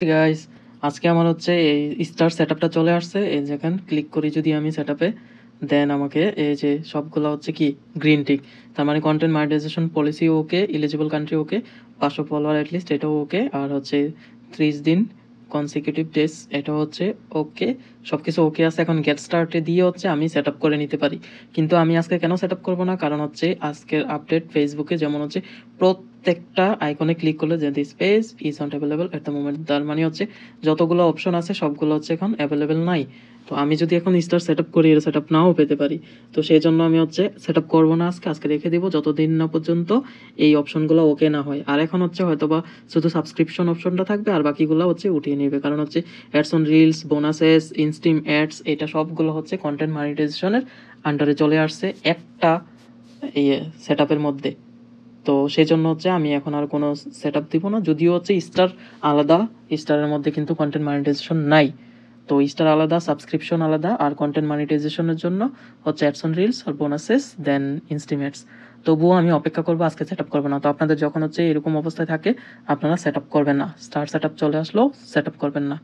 Guys, আজকে আমার হচ্ছে এই স্টার সেটআপটা চলে আসছে। এই যেখানে ক্লিক করি যদি আমি সেটআপে, দেন আমাকে এই যে সবগুলো হচ্ছে কি গ্রিন টিক, তার মানে content monetization policy okay, eligible country okay, 500 follower at least এটাও ওকে, আর হচ্ছে 30 দিন কনসিকিউটিভ ডেজ এটা হচ্ছে ওকে, সব কিছু ওকে আছে। এখন গেট স্টার্টে দিয়ে হচ্ছে আমি সেট আপ করে নিতে পারি, কিন্তু আমি আজকে কেন সেট আপ করবো না, কারণ হচ্ছে আজকের আপডেট ফেসবুকে যেমন হচ্ছে প্রত্যেকটা আইকনে ক্লিক করলে যে this page is not available at the moment, তার মানে হচ্ছে যতগুলো অপশন আছে সবগুলো হচ্ছে এখন অ্যাভেলেবেল নাই। তো আমি যদি এখন স্টার সেট আপ করি, এর সেট আপ নাও পেতে পারি। তো সেই জন্য আমি হচ্ছে সেট আপ করবো না আজকে রেখে দিব যতদিন না পর্যন্ত এই অপশনগুলো ওকে না হয়। আর এখন হচ্ছে হয়তো বা শুধু সাবস্ক্রিপশন অপশনটা থাকবে, আর বাকিগুলো হচ্ছে উঠিয়ে নেবে, কারণ হচ্ছে ads on reels, bonuses, ইনস্টিম ads, এটা সবগুলো হচ্ছে কন্টেন্ট মনিটাইজেশনের আন্ডারে চলে আসছে একটা ইয়ে সেট আপের মধ্যে। তো সেই জন্য হচ্ছে আমি এখন আর কোনো সেট আপ দিব না, যদিও হচ্ছে স্টার আলাদা, স্টারের মধ্যে কিন্তু কন্টেন্ট মনিটাইজেশন নাই। তো স্টার আলাদা, সাবস্ক্রিপশন আলাদা, আর কন্টেন্ট মনিটাইজেশনের জন্য হচ্ছে অ্যাডস অন রিলস আর বোনাসেস, দেন ইনস্টিমেটস। তবুও আমি অপেক্ষা করবো, আজকে সেট আপ করবো না। তো আপনাদের যখন হচ্ছে এরকম অবস্থায় থাকে, আপনারা সেট আপ করবেন না, স্টার সেট আপ চলে আসলো সেট আপ করবেন না।